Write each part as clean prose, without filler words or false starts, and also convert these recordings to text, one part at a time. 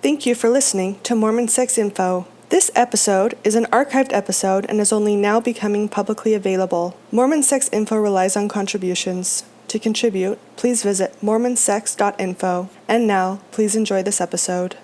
Thank you for listening to Mormon Sex Info. This episode is an archived episode and is only now becoming publicly available. Mormon Sex Info relies on contributions. To contribute, please visit mormonsex.info. And now, please enjoy this episode.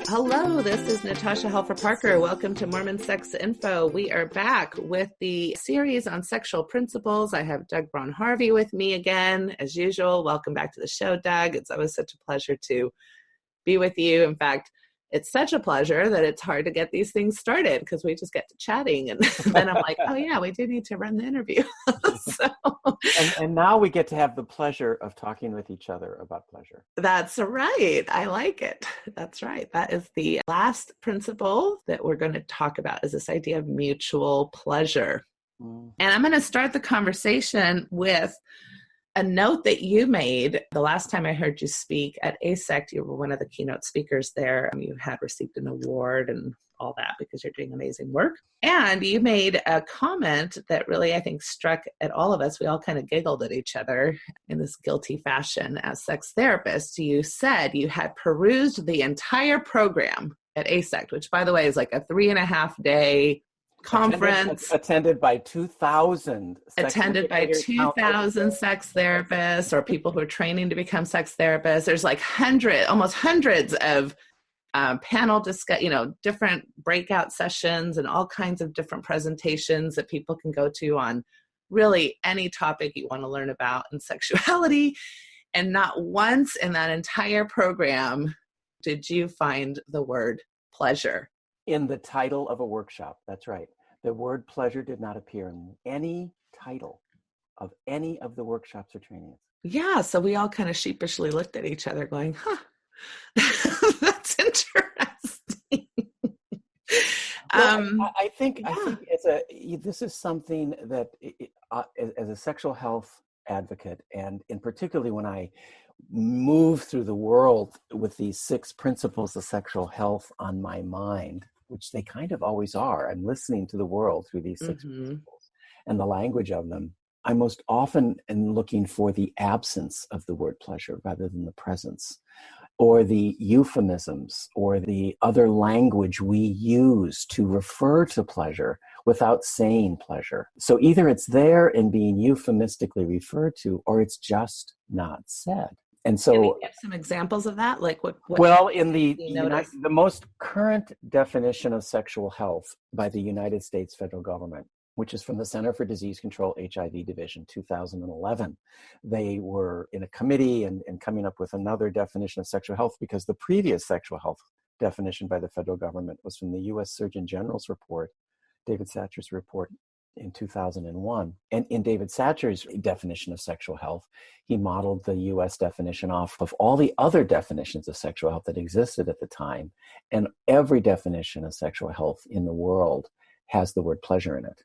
Hello, this is Natasha Helfer-Parker. Welcome to Mormon Sex Info. We are back with the series on sexual principles. I have Doug Braun-Harvey with me again, as usual. Welcome back to the show, Doug. It's always such a pleasure to be with you. In fact, it's such a pleasure that it's hard to get these things started because we just get to chatting and then I'm like, oh yeah, we do need to run the interview. And now we get to have the pleasure of talking with each other about pleasure. That's right. I like it. That's right. That is the last principle that we're going to talk about, is this idea of mutual pleasure. And I'm going to start the conversation with a note that you made the last time I heard you speak at ASECT. You were one of the keynote speakers there. You had received an award and all that because you're doing amazing work. And you made a comment that really, I think, struck at all of us. We all kind of giggled at each other in this guilty fashion as sex therapists. You said you had perused the entire program at ASECT, which, by the way, is like a 3.5-day conference attended by 2,000 sex therapists or people who are training to become sex therapists. There's like almost hundreds of panel different breakout sessions and all kinds of different presentations that people can go to on really any topic you want to learn about in sexuality. And not once in that entire program did you find the word pleasure in the title of a workshop. That's right. The word pleasure did not appear in any title of any of the workshops or trainings. Yeah, so we all kind of sheepishly looked at each other going, huh, that's interesting. I think this is something that as a sexual health advocate, and in particularly when I move through the world with these 6 principles of sexual health on my mind, which they kind of always are. I'm listening to the world through these 6 principles and the language of them. I most often am looking for the absence of the word pleasure rather than the presence, or the euphemisms, or the other language we use to refer to pleasure without saying pleasure. So either it's there and being euphemistically referred to, or it's just not said. And so, can you give some examples of that? Like what well, in the most current definition of sexual health by the United States federal government, which is from the Center for Disease Control HIV Division, 2011, they were in a committee and coming up with another definition of sexual health, because the previous sexual health definition by the federal government was from the U.S. Surgeon General's report, David Satcher's report, in 2001. And in David Satcher's definition of sexual health, he modeled the U.S. definition off of all the other definitions of sexual health that existed at the time. And every definition of sexual health in the world has the word pleasure in it.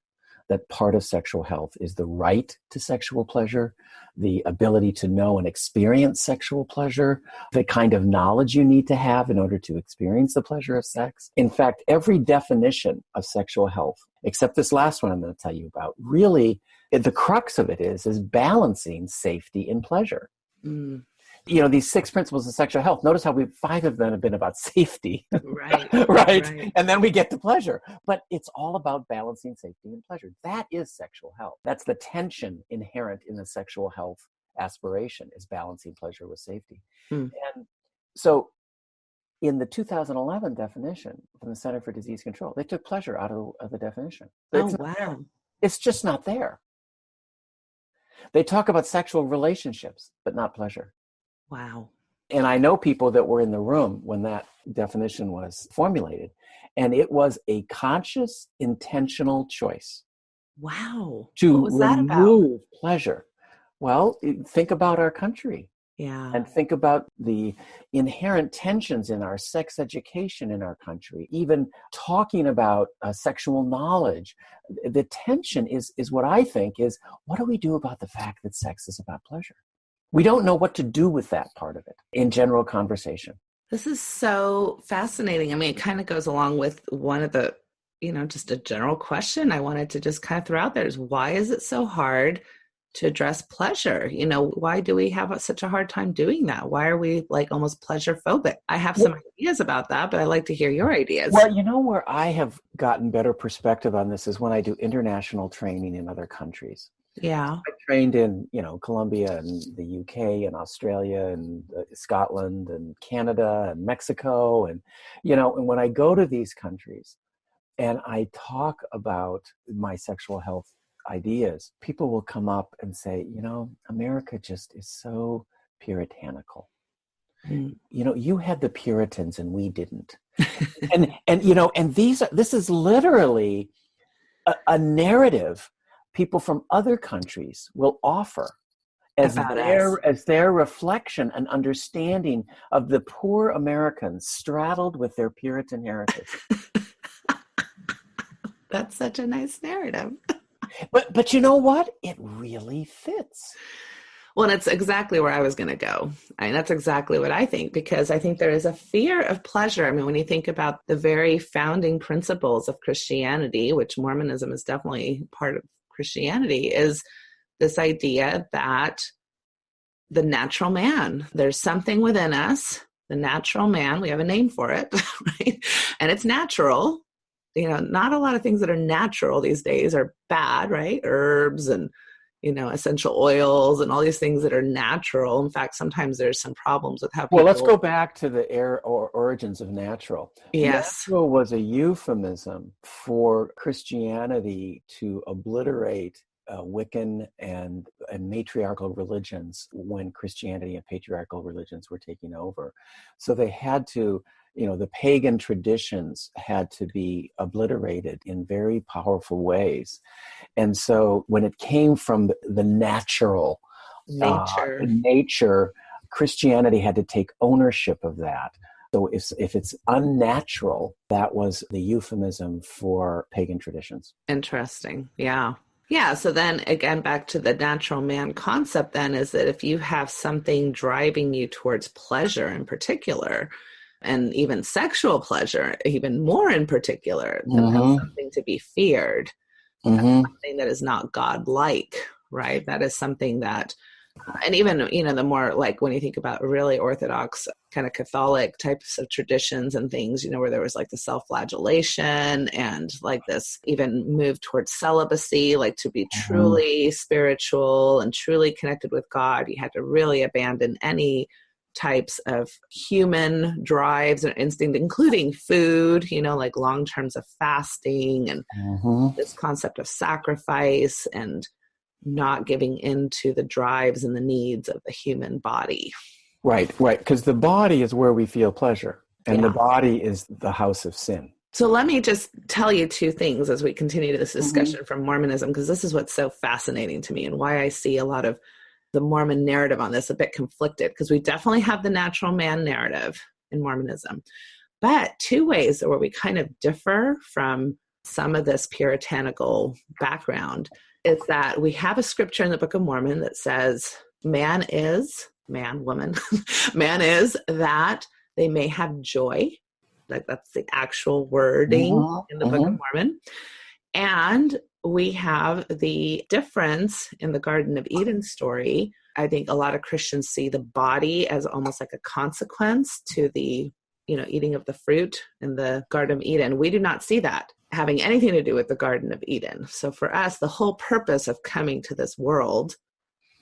That part of sexual health is the right to sexual pleasure, the ability to know and experience sexual pleasure, the kind of knowledge you need to have in order to experience the pleasure of sex. In fact, every definition of sexual health, except this last one I'm going to tell you about, really, the crux of it is balancing safety and pleasure. These 6 principles of sexual health, notice how 5 of them have been about safety. Right. right. And then we get to pleasure. But it's all about balancing safety and pleasure. That is sexual health. That's the tension inherent in the sexual health aspiration, is balancing pleasure with safety. And so in the 2011 definition from the Center for Disease Control, they took pleasure out of the definition. Wow. It's just not there. They talk about sexual relationships, but not pleasure. Wow. And I know people that were in the room when that definition was formulated, and it was a conscious, intentional choice. Wow. To what was that about? remove pleasure. Well, think about our country. Yeah. And think about the inherent tensions in our sex education in our country, even talking about sexual knowledge. The tension is what I think is, what do we do about the fact that sex is about pleasure? We don't know what to do with that part of it in general conversation. This is so fascinating. I mean, it kind of goes along with one of the just a general question I wanted to just kind of throw out there is, why is it so hard to address pleasure? Why do we have such a hard time doing that? Why are we like almost pleasure phobic? I have some ideas about that, but I'd like to hear your ideas. Well, where I have gotten better perspective on this is when I do international training in other countries. Yeah. I trained in, Colombia and the UK and Australia and Scotland and Canada and Mexico. And when I go to these countries and I talk about my sexual health ideas, people will come up and say, America just is so puritanical. You had the Puritans and we didn't. and this is literally a narrative people from other countries will offer as their reflection and understanding of the poor Americans straddled with their Puritan heritage. That's such a nice narrative. But you know what? It really fits. Well, that's exactly where I was going to go. That's exactly what I think, because I think there is a fear of pleasure. I mean, when you think about the very founding principles of Christianity, which Mormonism is definitely part of Christianity, is this idea that the natural man, there's something within us, the natural man, we have a name for it, right? And it's natural. Not a lot of things that are natural these days are bad, right? Herbs and essential oils and all these things that are natural. In fact, sometimes there's some problems with how people... Well, let's go back to the origins of natural. Yes. Natural was a euphemism for Christianity to obliterate Wiccan and matriarchal religions when Christianity and patriarchal religions were taking over. So they had to... the pagan traditions had to be obliterated in very powerful ways. And so when it came from the natural nature, Christianity had to take ownership of that. So if it's unnatural, that was the euphemism for pagan traditions. Interesting. Yeah. Yeah. So then again, back to the natural man concept then is that if you have something driving you towards pleasure in particular, and even sexual pleasure, even more in particular, then that's something to be feared. That's something that is not God-like, right? That is something that, and even, the more like when you think about really Orthodox kind of Catholic types of traditions and things, where there was like the self-flagellation and like this even move towards celibacy, like to be truly spiritual and truly connected with God, you had to really abandon any types of human drives and instinct, including food, like long terms of fasting and this concept of sacrifice and not giving into the drives and the needs of the human body. Right. Because the body is where we feel pleasure, and the body is the house of sin. So let me just tell you two things as we continue this discussion from Mormonism, because this is what's so fascinating to me and why I see a lot of the Mormon narrative on this a bit conflicted, because we definitely have the natural man narrative in Mormonism, but two ways where we kind of differ from some of this puritanical background is that we have a scripture in the Book of Mormon that says man, woman, man is that they may have joy. Like that's the actual wording in the Book of Mormon. And we have the difference in the Garden of Eden story. I think a lot of Christians see the body as almost like a consequence to the, eating of the fruit in the Garden of Eden. We do not see that having anything to do with the Garden of Eden. So for us, the whole purpose of coming to this world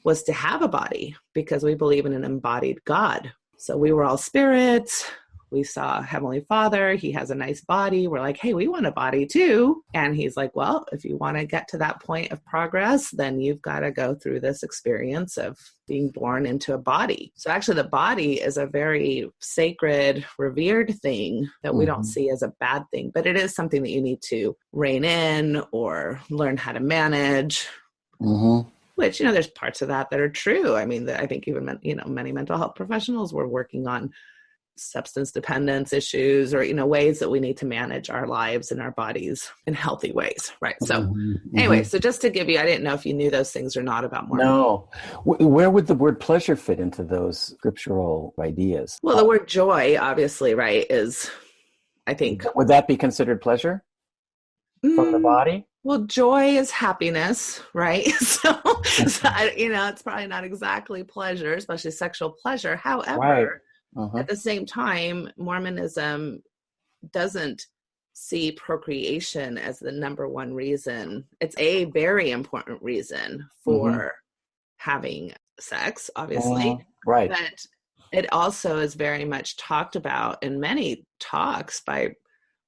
was to have a body because we believe in an embodied God. So we were all spirits. We saw Heavenly Father. He has a nice body. We're like, hey, we want a body too. And he's like, well, if you want to get to that point of progress, then you've got to go through this experience of being born into a body. So actually the body is a very sacred, revered thing that we don't see as a bad thing, but it is something that you need to rein in or learn how to manage. Which, there's parts of that are true. I mean, I think even, many mental health professionals were working on substance dependence issues or, ways that we need to manage our lives and our bodies in healthy ways. Right. So anyway, so just to give you, I didn't know if you knew those things or not about Mormon. No. Where would the word pleasure fit into those scriptural ideas? Well, the word joy, obviously, right, is, I think. Would that be considered pleasure? from the body? Well, joy is happiness, right? It's probably not exactly pleasure, especially sexual pleasure. However, Right. at the same time, Mormonism doesn't see procreation as the number one reason. It's a very important reason for having sex, obviously. Right. But it also is very much talked about in many talks by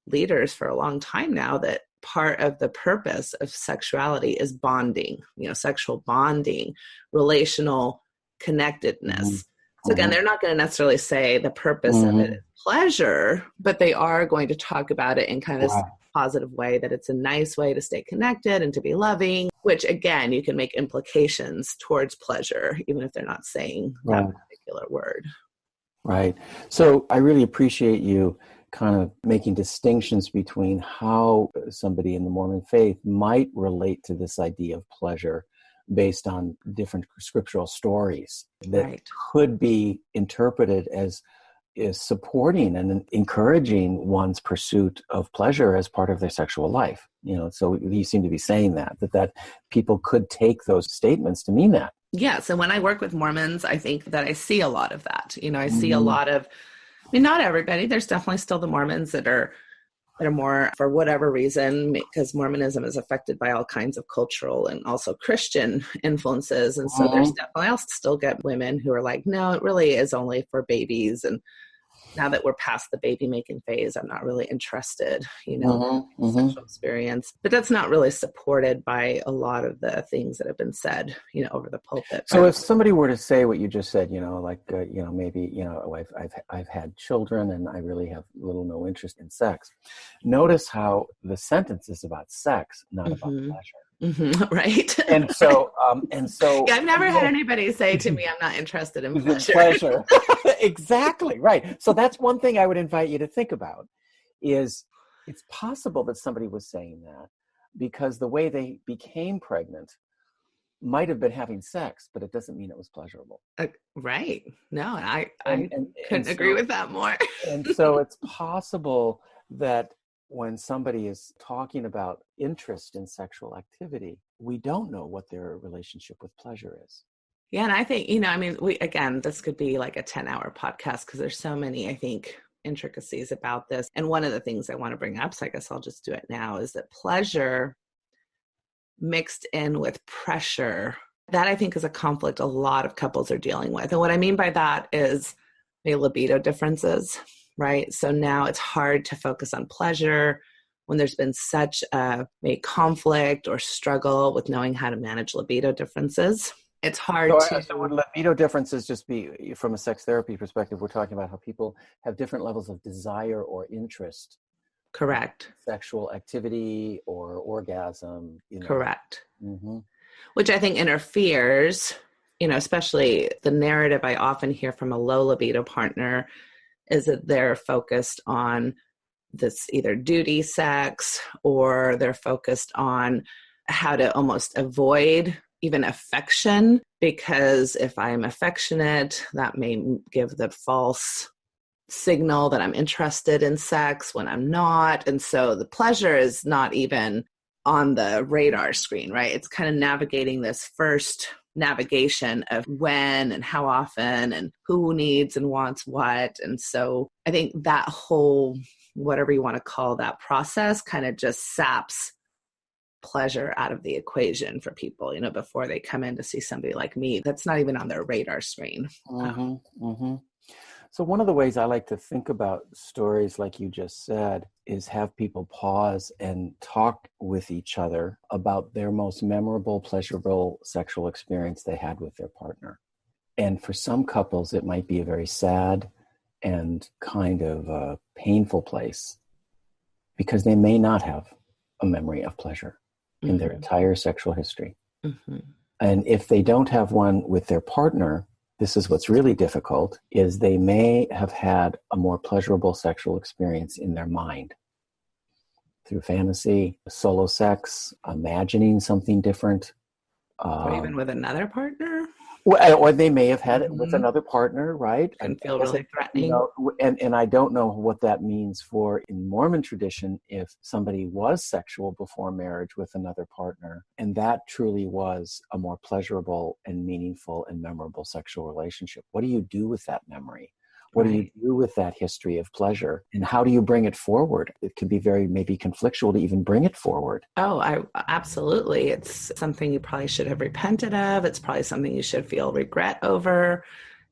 leaders for a long time now, that part of the purpose of sexuality is bonding, sexual bonding, relational connectedness. So again, they're not going to necessarily say the purpose of it is pleasure, but they are going to talk about it in kind of a positive way, that it's a nice way to stay connected and to be loving, which again, you can make implications towards pleasure, even if they're not saying that particular word. Right. So I really appreciate you kind of making distinctions between how somebody in the Mormon faith might relate to this idea of pleasure based on different scriptural stories that could be interpreted as is supporting and encouraging one's pursuit of pleasure as part of their sexual life. So you seem to be saying that people could take those statements to mean that. Yes. And when I work with Mormons, I think that I see a lot of that. I see a lot of, not everybody, there's definitely still the Mormons that are more, for whatever reason, because Mormonism is affected by all kinds of cultural and also Christian influences. And so there's definitely, I'll still get women who are like, no, it really is only for babies. And now that we're past the baby making phase, I'm not really interested, in sexual experience. But that's not really supported by a lot of the things that have been said, over the pulpit. So if somebody were to say what you just said, maybe, I've had children and I really have little no interest in sex. Notice how the sentence is about sex, not about pleasure. Right. And so, yeah, I've never had anybody say to me, I'm not interested in pleasure. Exactly. Right. So that's one thing I would invite you to think about is it's possible that somebody was saying that because the way they became pregnant might have been having sex, but it doesn't mean it was pleasurable. Right. No, I couldn't agree with that more. And so it's possible that when somebody is talking about interest in sexual activity, we don't know what their relationship with pleasure is. Yeah. And I think, this could be like a 10-hour podcast because there's so many, I think, intricacies about this. And one of the things I want to bring up, so I guess I'll just do it now, is that pleasure mixed in with pressure, that I think is a conflict a lot of couples are dealing with. And what I mean by that is the libido differences, right? So now it's hard to focus on pleasure when there's been such a conflict or struggle with knowing how to manage libido differences. It's hard So would libido differences just be, from a sex therapy perspective, we're talking about how people have different levels of desire or interest. Correct. Sexual activity or orgasm. Correct. Which I think interferes, especially the narrative I often hear from a low libido partner is that they're focused on this either duty sex or they're focused on how to almost avoid even affection, because if I'm affectionate, that may give the false signal that I'm interested in sex when I'm not. And so the pleasure is not even on the radar screen, right? It's kind of navigating this first navigation of when and how often and who needs and wants what. And so I think that whole, whatever you want to call that process, kind of just saps pleasure out of the equation for people, before they come in to see somebody like me. That's not even on their radar screen. So one of the ways I like to think about stories like you just said is have people pause and talk with each other about their most memorable, pleasurable sexual experience they had with their partner. And for some couples, it might be a very sad and kind of a painful place because they may not have a memory of pleasure in their entire sexual history. And if they don't have one with their partner, this is what's really difficult, is they may have had a more pleasurable sexual experience in their mind through fantasy, solo sex, imagining something different. Or even with another partner? Well, or they may have had it with Mhm. another partner, right? Can feel I guess really you threatening. know, and I don't know what that means for in Mormon tradition if somebody was sexual before marriage with another partner, and that truly was a more pleasurable and meaningful and memorable sexual relationship. What do you do with that memory? What do you Right. do with that history of pleasure? And how do you bring it forward? It could be very maybe conflictual to even bring it forward. Oh, I absolutely. It's something you probably should have repented of. It's probably something you should feel regret over.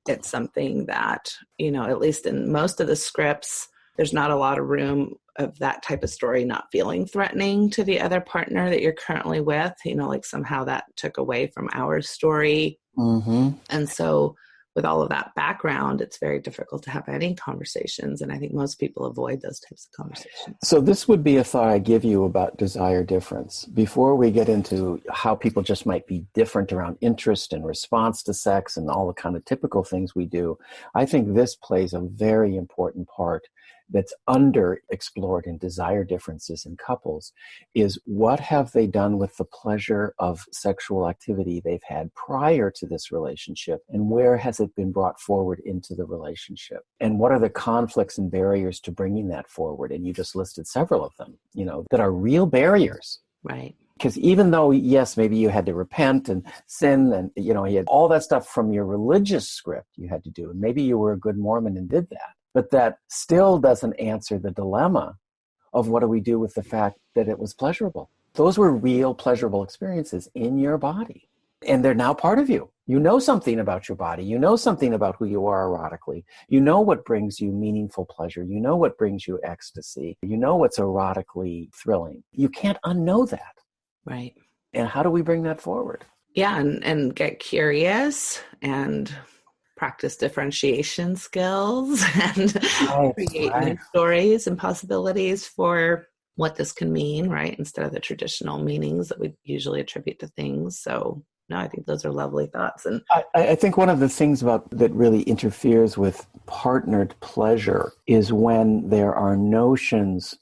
It's something that, at least in most of the scripts, there's not a lot of room of that type of story not feeling threatening to the other partner that you're currently with, like somehow that took away from our story. Mm-hmm. And so with all of that background, it's very difficult to have any conversations. And I think most people avoid those types of conversations. So this would be a thought I give you about desire difference. Before we get into how people just might be different around interest and response to sex and all the kind of typical things we do, I think this plays a very important part that's underexplored in desire differences in couples is what have they done with the pleasure of sexual activity they've had prior to this relationship, and where has it been brought forward into the relationship, and what are the conflicts and barriers to bringing that forward. And you just listed several of them, that are real barriers. Right. Because even though, yes, maybe you had to repent and sin and, you had all that stuff from your religious script you had to do, and maybe you were a good Mormon and did that, but that still doesn't answer the dilemma of what do we do with the fact that it was pleasurable. Those were real pleasurable experiences in your body, and they're now part of you. You know something about your body. You know something about who you are erotically. You know what brings you meaningful pleasure. You know what brings you ecstasy. You know what's erotically thrilling. You can't unknow that. Right. And how do we bring that forward? Yeah. And get curious and practice differentiation skills and create new stories and possibilities for what this can mean, right? Instead of the traditional meanings that we usually attribute to things. So no, I think those are lovely thoughts. And I think one of the things that really interferes with partnered pleasure is when there are notions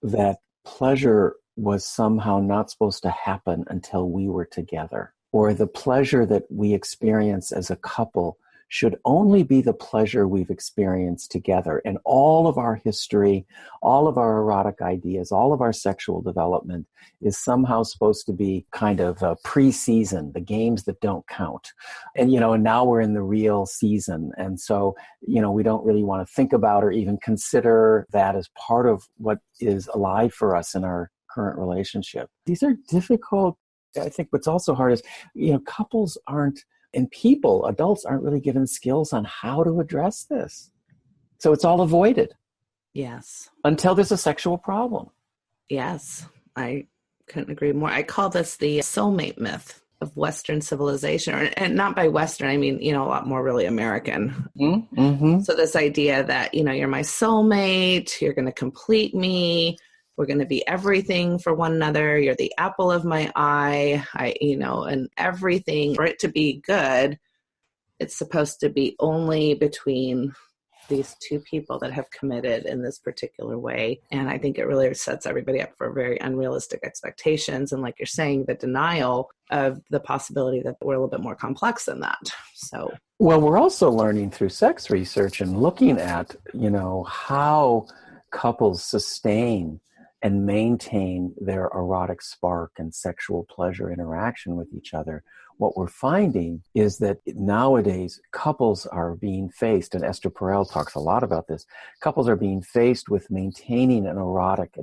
that pleasure was somehow not supposed to happen until we were together, or the pleasure that we experience as a couple should only be the pleasure we've experienced together. And all of our history, all of our erotic ideas, all of our sexual development is somehow supposed to be kind of a pre-season, the games that don't count. And, and now we're in the real season. And so, we don't really want to think about or even consider that as part of what is alive for us in our current relationship. These are difficult. I think what's also hard is, couples aren't, and adults aren't really given skills on how to address this. So it's all avoided. yes. Until there's a sexual problem. Yes. I couldn't agree more. I call this the soulmate myth of Western civilization, and not by Western, I mean, a lot more really American. Mm-hmm. So this idea that, you're my soulmate, you're going to complete me, we're going to be everything for one another, you're the apple of my eye, and everything, for it to be good, it's supposed to be only between these two people that have committed in this particular way. And I think it really sets everybody up for very unrealistic expectations. And like you're saying, the denial of the possibility that we're a little bit more complex than that. So, well, we're also learning through sex research and looking at, how couples sustain and maintain their erotic spark and sexual pleasure interaction with each other. What we're finding is that nowadays couples are being faced, and Esther Perel talks a lot about this, couples are being faced with maintaining an erotic,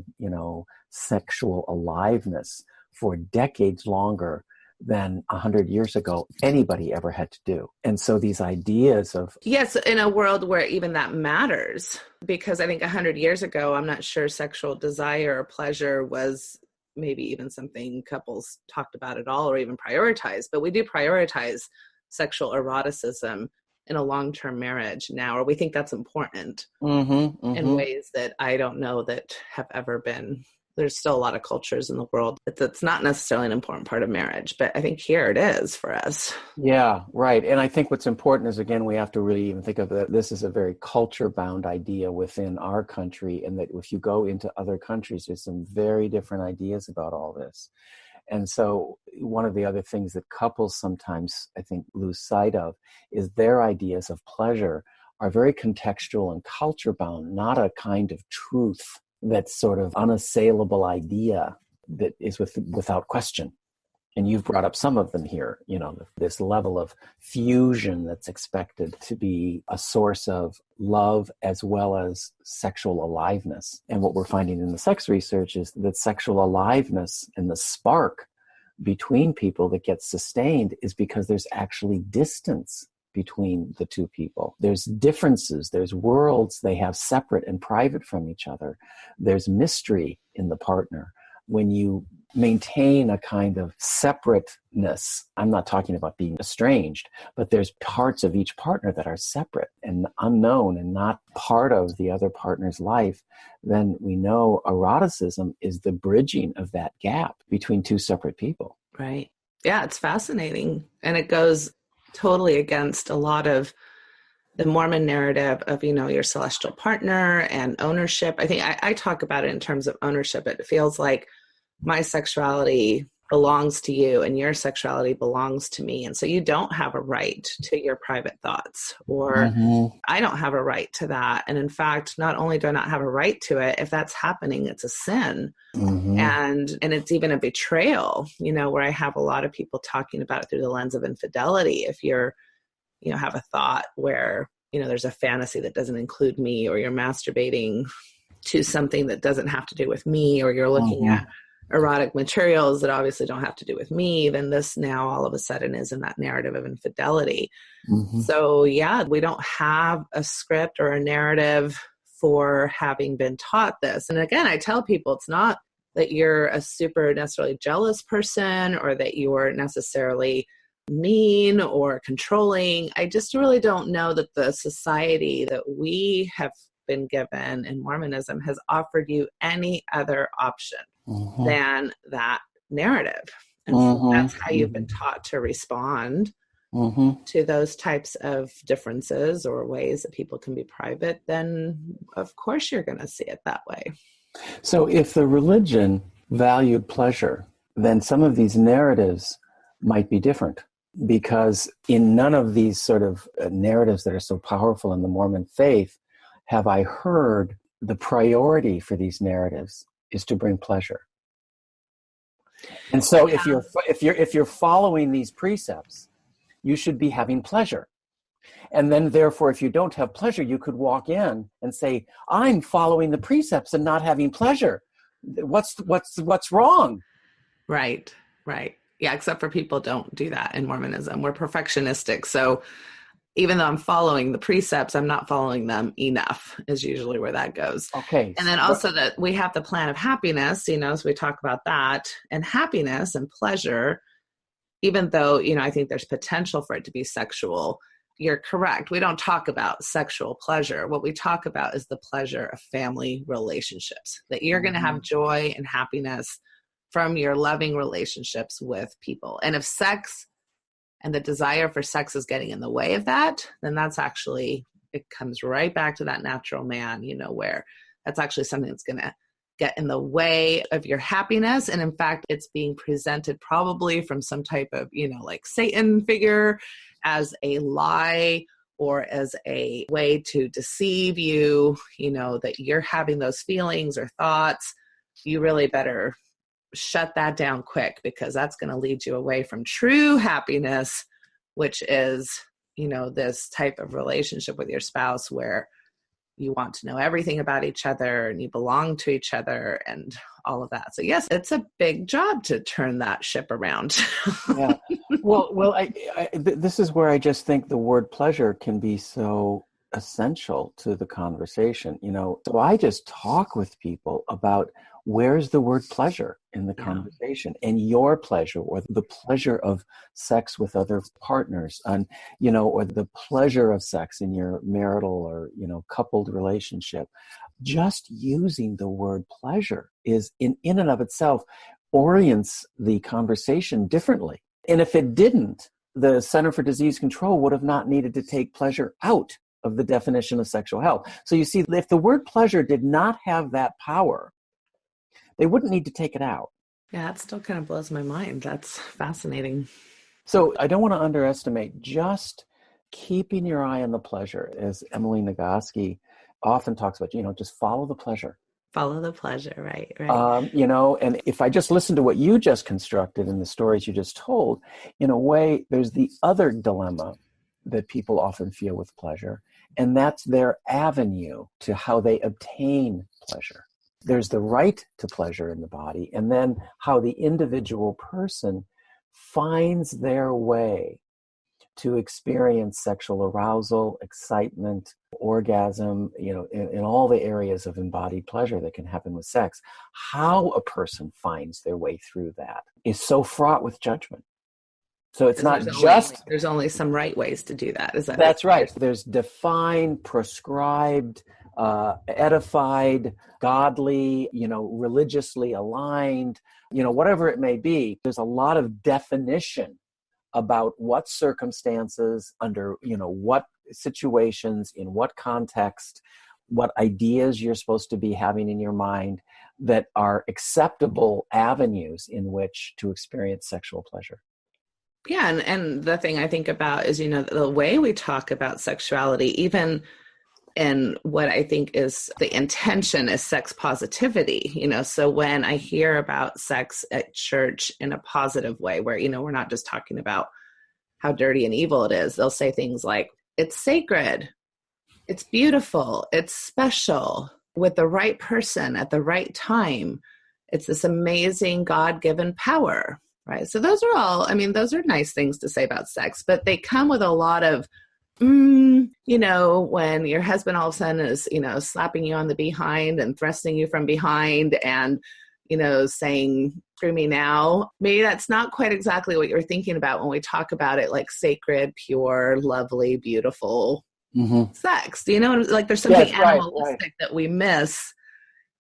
sexual aliveness for decades longer than 100 years ago anybody ever had to do. And so these ideas of... Yes, in a world where even that matters, because I think 100 years ago, I'm not sure sexual desire or pleasure was maybe even something couples talked about at all or even prioritized, but we do prioritize sexual eroticism in a long-term marriage now, or we think that's important in ways that I don't know that have ever been. There's still a lot of cultures in the world that's not necessarily an important part of marriage, but I think here it is for us. Yeah, right. And I think what's important is, again, we have to really even think of that this is a very culture-bound idea within our country, and that if you go into other countries, there's some very different ideas about all this. And so one of the other things that couples sometimes, I think, lose sight of is their ideas of pleasure are very contextual and culture bound, not a kind of truth that's sort of unassailable idea that is without question. And you've brought up some of them here, this level of fusion that's expected to be a source of love as well as sexual aliveness. And what we're finding in the sex research is that sexual aliveness and the spark between people that gets sustained is because there's actually distance between the two people. There's differences, there's worlds they have separate and private from each other. There's mystery in the partner. When you maintain a kind of separateness, I'm not talking about being estranged, but there's parts of each partner that are separate and unknown and not part of the other partner's life, then we know eroticism is the bridging of that gap between two separate people. Right. Yeah, it's fascinating. And it goes totally against a lot of the Mormon narrative of, your celestial partner and ownership. I think I talk about it in terms of ownership. It feels like my sexuality belongs to you and your sexuality belongs to me. And so you don't have a right to your private thoughts, or I don't have a right to that. And in fact, not only do I not have a right to it, if that's happening, it's a sin. And it's even a betrayal, where I have a lot of people talking about it through the lens of infidelity. If you're, have a thought where, there's a fantasy that doesn't include me, or you're masturbating to something that doesn't have to do with me, or you're looking at erotic materials that obviously don't have to do with me, then this now all of a sudden is in that narrative of infidelity. So yeah, we don't have a script or a narrative for having been taught this. And again, I tell people it's not that you're a super necessarily jealous person or that you're necessarily mean or controlling. I just really don't know that the society that we have been given in Mormonism has offered you any other option than that narrative. And so that's how you've been taught to respond to those types of differences or ways that people can be private, then of course you're going to see it that way. So if the religion valued pleasure, then some of these narratives might be different, because in none of these sort of narratives that are so powerful in the Mormon faith have I heard the priority for these narratives is to bring pleasure. And so if you're following these precepts, you should be having pleasure. And then therefore, if you don't have pleasure, you could walk in and say, I'm following the precepts and not having pleasure. What's wrong? Right. Yeah, except for people don't do that in Mormonism. We're perfectionistic. So even though I'm following the precepts, I'm not following them enough is usually where that goes. Okay. And then also that we have the plan of happiness, so we talk about that, and happiness and pleasure, even though, I think there's potential for it to be sexual. You're correct. We don't talk about sexual pleasure. What we talk about is the pleasure of family relationships, that you're going to have joy and happiness from your loving relationships with people. And if sex and the desire for sex is getting in the way of that, then that's actually, it comes right back to that natural man, where that's actually something that's going to get in the way of your happiness. And in fact, it's being presented probably from some type of, like Satan figure as a lie or as a way to deceive you, that you're having those feelings or thoughts. You really better shut that down quick, because that's going to lead you away from true happiness, which is, this type of relationship with your spouse where you want to know everything about each other and you belong to each other and all of that. So yes, it's a big job to turn that ship around. Yeah. Well, this is where I just think the word pleasure can be so essential to the conversation. So I just talk with people about where's the word pleasure in the conversation, and your pleasure, or the pleasure of sex with other partners, and or the pleasure of sex in your marital or coupled relationship. Just using the word pleasure is in and of itself orients the conversation differently. And if it didn't, the Center for Disease Control would have not needed to take pleasure out of the definition of sexual health. So you see, if the word pleasure did not have that power, they wouldn't need to take it out. Yeah, it still kind of blows my mind. That's fascinating. So I don't want to underestimate just keeping your eye on the pleasure, as Emily Nagoski often talks about, just follow the pleasure. Follow the pleasure, right, right. And if I just listen to what you just constructed and the stories you just told, in a way, there's the other dilemma that people often feel with pleasure, and that's their avenue to how they obtain pleasure. There's the right to pleasure in the body, and then how the individual person finds their way to experience sexual arousal, excitement, orgasm, in all the areas of embodied pleasure that can happen with sex. How a person finds their way through that is so fraught with judgment. So it's not just... There's only some right ways to do that. Is that... That's right. There's defined, prescribed, edified, godly, religiously aligned, whatever it may be. There's a lot of definition about what circumstances, under, what situations, in what context, what ideas you're supposed to be having in your mind that are acceptable avenues in which to experience sexual pleasure. Yeah. And the thing I think about is, the way we talk about sexuality, even in what I think is the intention is sex positivity, so when I hear about sex at church in a positive way, where, we're not just talking about how dirty and evil it is, they'll say things like, it's sacred, it's beautiful, it's special, with the right person at the right time. It's this amazing God-given power, right? So those are all, those are nice things to say about sex, but they come with a lot of, when your husband all of a sudden is, slapping you on the behind and thrusting you from behind and, saying, screw me now. Maybe that's not quite exactly what you're thinking about when we talk about it like sacred, pure, lovely, beautiful sex. Like there's something animalistic that we miss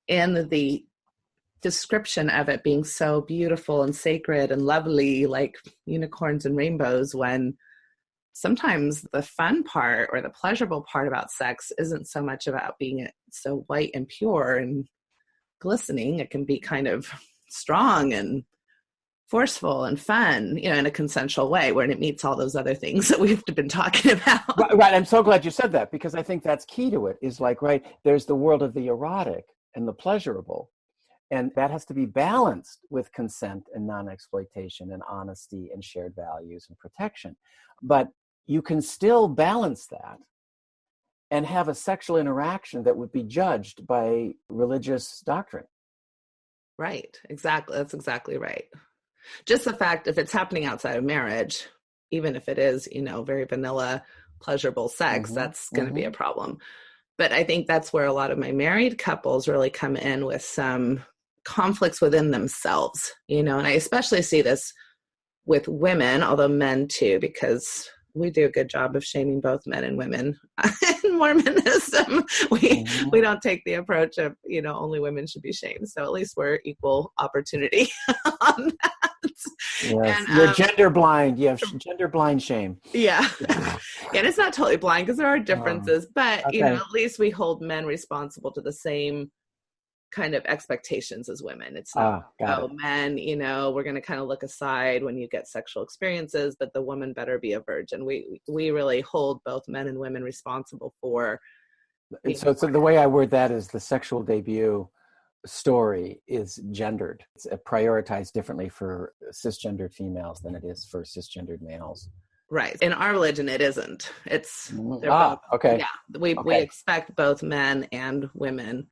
in the description of it being so beautiful and sacred and lovely, like unicorns and rainbows, when sometimes the fun part or the pleasurable part about sex isn't so much about being so white and pure and glistening. It can be kind of strong and forceful and fun, in a consensual way, where it meets all those other things that we've been talking about. Right. I'm so glad you said that, because I think that's key to it, is like, right, there's the world of the erotic and the pleasurable. And that has to be balanced with consent and non-exploitation and honesty and shared values and protection. But you can still balance that and have a sexual interaction that would be judged by religious doctrine. Right. Exactly. That's exactly right. Just the fact, if it's happening outside of marriage, even if it is, very vanilla, pleasurable sex, that's going to be a problem. But I think that's where a lot of my married couples really come in with some conflicts within themselves, and I especially see this with women, although men too, because we do a good job of shaming both men and women in Mormonism. We don't take the approach of, only women should be shamed. So at least we're equal opportunity on that. Yes. And, you're gender blind. You have gender blind shame. Yeah. And it's not totally blind, because there are differences, but okay. At least we hold men responsible to the same kind of expectations as women. It's not, men, we're going to kind of look aside when you get sexual experiences, but the woman better be a virgin. We really hold both men and women responsible for. So the way I word that is the sexual debut story is gendered. It's prioritized differently for cisgendered females than it is for cisgendered males. Right. In our religion, it isn't. It's okay. Yeah, we expect both men and women,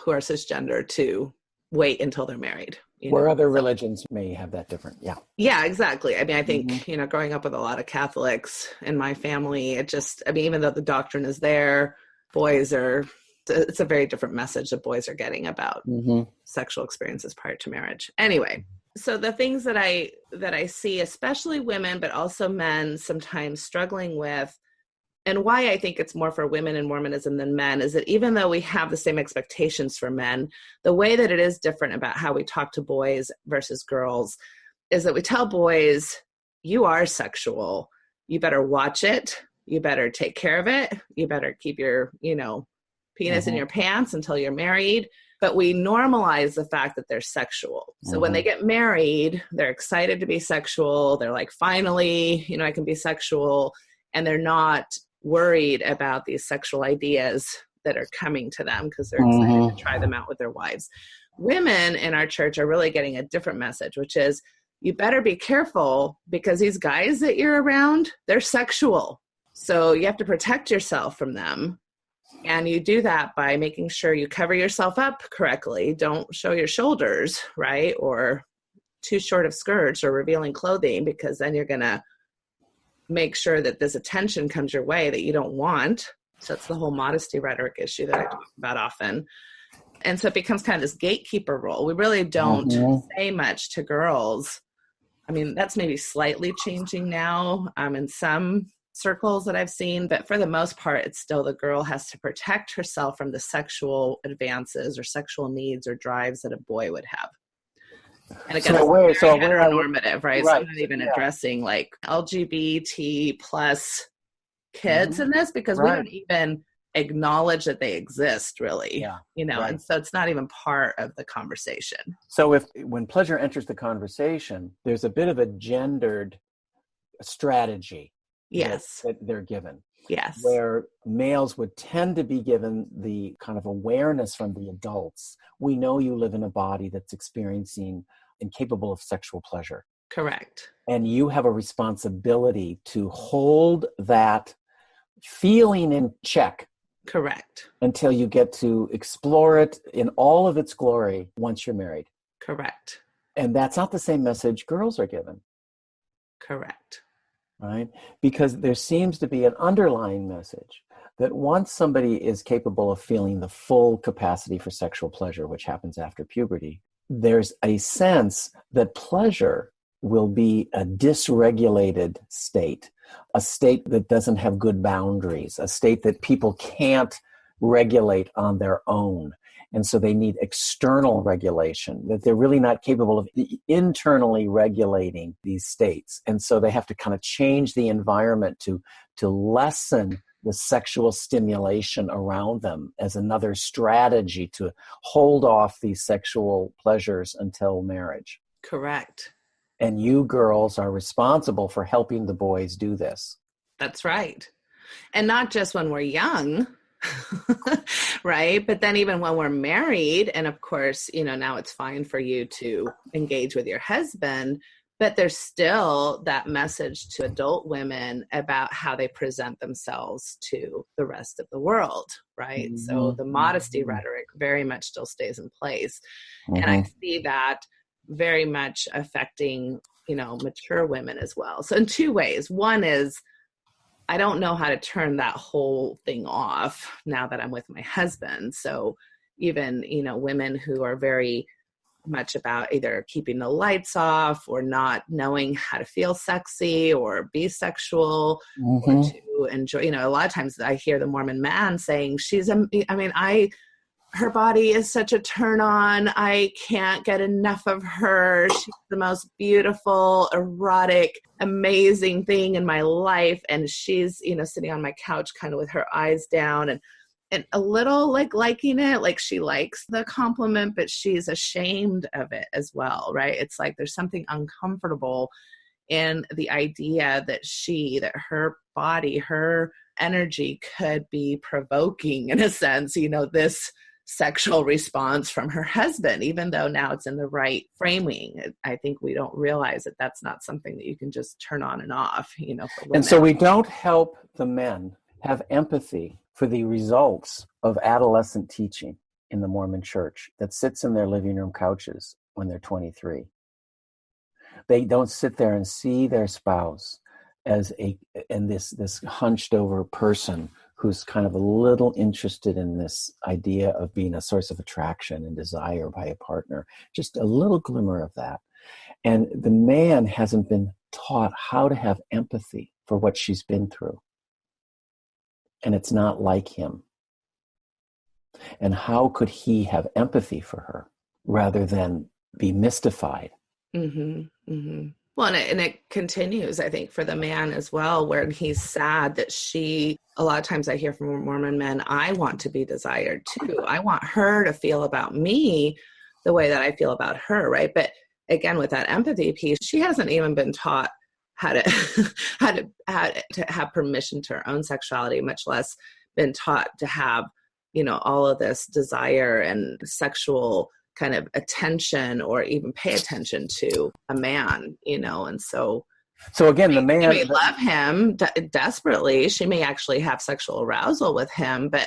who are cisgender, to wait until they're married. Where other religions may have that different. Yeah. Yeah, exactly. I think, growing up with a lot of Catholics in my family, it just, even though the doctrine is there, it's a very different message that boys are getting about sexual experiences prior to marriage. Anyway, so the things that I see, especially women, but also men sometimes struggling with, and why I think it's more for women in Mormonism than men, is that even though we have the same expectations for men, the way that it is different about how we talk to boys versus girls is that we tell boys, you are sexual. You better watch it. You better take care of it. You better keep your, penis in your pants until you're married. But we normalize the fact that they're sexual. So when they get married, they're excited to be sexual. They're like, finally, I can be sexual. And they're not worried about these sexual ideas that are coming to them because they're excited to try them out with their wives. Women in our church are really getting a different message, which is, you better be careful because these guys that you're around, they're sexual. So you have to protect yourself from them. And you do that by making sure you cover yourself up correctly. Don't show your shoulders, right? Or too short of skirts or revealing clothing, because then you're going to make sure that this attention comes your way that you don't want. So that's the whole modesty rhetoric issue that I talk about often. And so it becomes kind of this gatekeeper role. We really don't say much to girls. I mean, that's maybe slightly changing now in some circles that I've seen, but for the most part, it's still the girl has to protect herself from the sexual advances or sexual needs or drives that a boy would have. And again, it's very heteronormative, right? So I'm not even addressing like LGBT plus kids in this because we don't even acknowledge that they exist really, and so it's not even part of the conversation. So when pleasure enters the conversation, there's a bit of a gendered strategy that they're given. Yes. Where males would tend to be given the kind of awareness from the adults. We know you live in a body that's experiencing and capable of sexual pleasure. Correct. And you have a responsibility to hold that feeling in check. Correct. Until you get to explore it in all of its glory once you're married. Correct. And that's not the same message girls are given. Correct. Right? Because there seems to be an underlying message that once somebody is capable of feeling the full capacity for sexual pleasure, which happens after puberty, there's a sense that pleasure will be a dysregulated state, a state that doesn't have good boundaries, a state that people can't regulate on their own. And so they need external regulation, that they're really not capable of internally regulating these states. And so they have to kind of change the environment to lessen the sexual stimulation around them as another strategy to hold off these sexual pleasures until marriage. Correct. And you girls are responsible for helping the boys do this. That's right. And not just when we're young, right? But then even when we're married, and of course, now it's fine for you to engage with your husband, but there's still that message to adult women about how they present themselves to the rest of the world, right? Mm-hmm. So the modesty rhetoric very much still stays in place. Mm-hmm. And I see that very much affecting, mature women as well. So in two ways. One is, I don't know how to turn that whole thing off now that I'm with my husband. So even, women who are very much about either keeping the lights off or not knowing how to feel sexy or be sexual or to enjoy, a lot of times I hear the Mormon man saying her body is such a turn on. I can't get enough of her. She's the most beautiful, erotic, amazing thing in my life. And she's, sitting on my couch kind of with her eyes down and a little liking it, like she likes the compliment, but she's ashamed of it as well, right? It's like there's something uncomfortable in the idea that her body, her energy could be provoking in a sense, this sexual response from her husband, even though now it's in the right framing. I think we don't realize that that's not something that you can just turn on and off, for women. And so we don't help the men have empathy for the results of adolescent teaching in the Mormon church that sits in their living room couches when they're 23. They don't sit there and see their spouse as this hunched over person who's kind of a little interested in this idea of being a source of attraction and desire by a partner, just a little glimmer of that. And the man hasn't been taught how to have empathy for what she's been through. And it's not like him. And how could he have empathy for her rather than be mystified? Mm-hmm. Mm-hmm. Well, and it continues, I think, for the man as well, where he's sad that a lot of times I hear from Mormon men, I want to be desired too. I want her to feel about me the way that I feel about her, right? But again, with that empathy piece, she hasn't even been taught how to how to have permission to her own sexuality, much less been taught to have, all of this desire and sexual kind of attention or even pay attention to a man, and so again, the man, she may love him desperately. She may actually have sexual arousal with him, but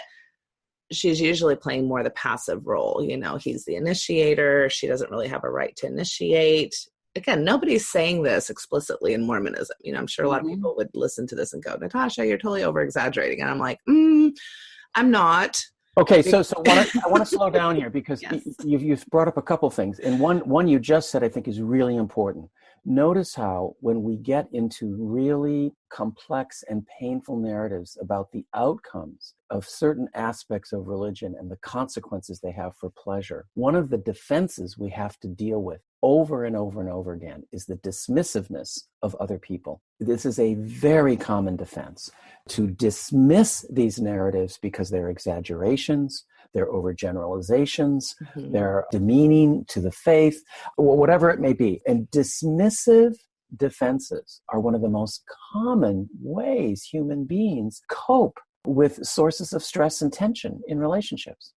she's usually playing more the passive role. He's the initiator. She doesn't really have a right to initiate. Again, nobody's saying this explicitly in Mormonism. I'm sure a lot of people would listen to this and go, Natasha, you're totally over exaggerating. And I'm like, I'm not. Okay, so I want to slow down here because Yes. you've brought up a couple things, and one you just said I think is really important. Notice how when we get into really complex and painful narratives about the outcomes of certain aspects of religion and the consequences they have for pleasure, one of the defenses we have to deal with over and over and over again is the dismissiveness of other people. This is a very common defense, to dismiss these narratives because they're exaggerations, they're overgeneralizations, they're demeaning to the faith, or whatever it may be. And dismissive defenses are one of the most common ways human beings cope with sources of stress and tension in relationships.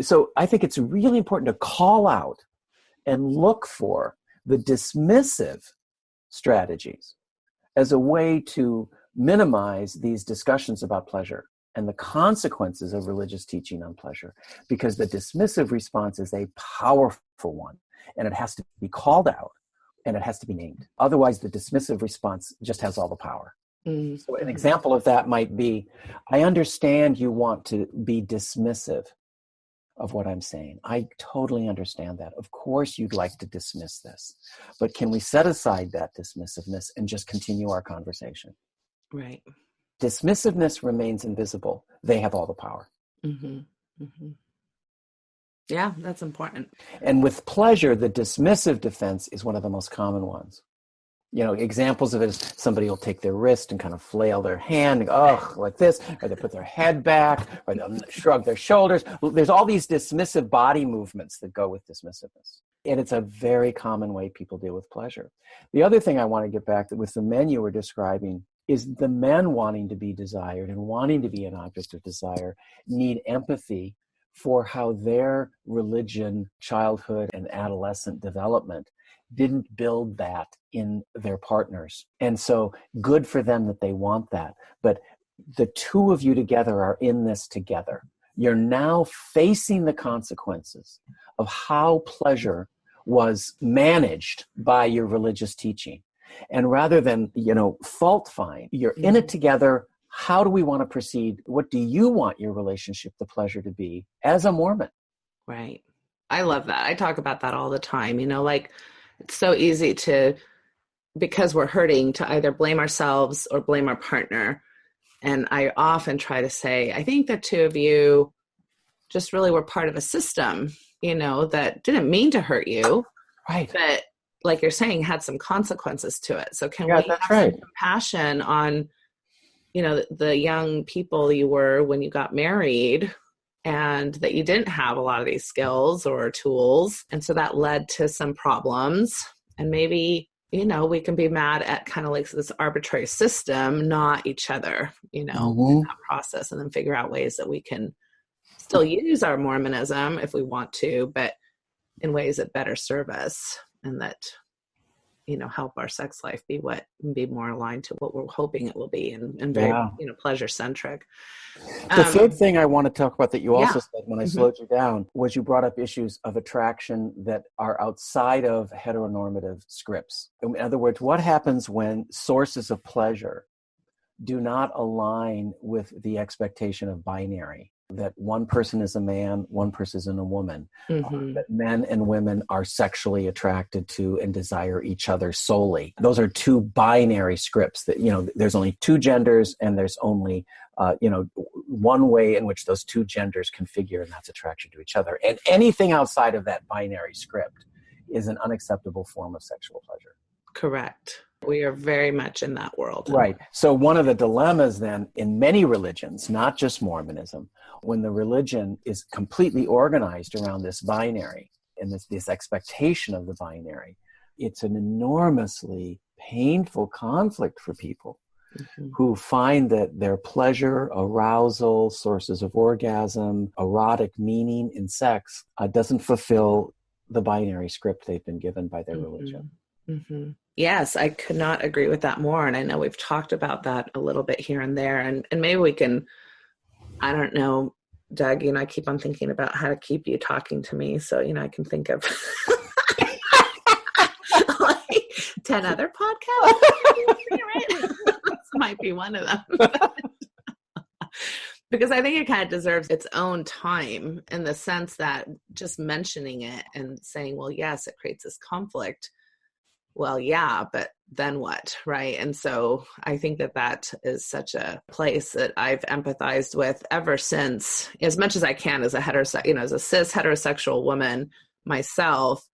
So I think it's really important to call out and look for the dismissive strategies as a way to minimize these discussions about pleasure and the consequences of religious teaching on pleasure, because the dismissive response is a powerful one, and it has to be called out, and it has to be named. Otherwise, the dismissive response just has all the power. So an example of that might be, I understand you want to be dismissive of what I'm saying. I totally understand that. Of course, you'd like to dismiss this, but can we set aside that dismissiveness and just continue our conversation? Right. Dismissiveness remains invisible. They have all the power. Yeah, that's important. And with pleasure, the dismissive defense is one of the most common ones. Examples of it is somebody will take their wrist and kind of flail their hand, and like this, or they put their head back, or they'll shrug their shoulders. There's all these dismissive body movements that go with dismissiveness. And it's a very common way people deal with pleasure. The other thing I want to get back to with the men you were describing is the men wanting to be desired and wanting to be an object of desire need empathy for how their religion, childhood, and adolescent development didn't build that in their partners. And so good for them that they want that. But the two of you together are in this together. You're now facing the consequences of how pleasure was managed by your religious teaching. And rather than, fault find, you're in it together. How do we want to proceed? What do you want your relationship, the pleasure, to be as a Mormon? Right. I love that. I talk about that all the time. It's so easy to, because we're hurting, to either blame ourselves or blame our partner. And I often try to say, I think the two of you just really were part of a system, that didn't mean to hurt you. Right. But like you're saying, had some consequences to it. So can we have some compassion on, the young people you were when you got married, and that you didn't have a lot of these skills or tools. And so that led to some problems. And maybe, we can be mad at kind of like this arbitrary system, not each other, in that process, and then figure out ways that we can still use our Mormonism if we want to, but in ways that better serve us and that, help our sex life be more aligned to what we're hoping it will be, and very, pleasure centric. The third thing I want to talk about that you also said when I slowed you down was you brought up issues of attraction that are outside of heteronormative scripts. In other words, what happens when sources of pleasure do not align with the expectation of binary, that one person is a man, one person is a woman, that men and women are sexually attracted to and desire each other solely. Those are two binary scripts that, there's only two genders, and there's only, one way in which those two genders configure, and that's attraction to each other. And anything outside of that binary script is an unacceptable form of sexual pleasure. Correct. We are very much in that world. Right. So one of the dilemmas then in many religions, not just Mormonism, when the religion is completely organized around this binary and this expectation of the binary, it's an enormously painful conflict for people who find that their pleasure, arousal, sources of orgasm, erotic meaning in sex doesn't fulfill the binary script they've been given by their religion. Mm-hmm. Yes, I could not agree with that more. And I know we've talked about that a little bit here and there. And maybe we can, I don't know, Doug, I keep on thinking about how to keep you talking to me. So, I can think of like 10 other podcasts. Right? This might be one of them. Because I think it kind of deserves its own time in the sense that just mentioning it and saying, well, yes, it creates this conflict. Well, yeah, but then what, right? And so I think that is such a place that I've empathized with ever since, as much as I can as a as a cis heterosexual woman myself.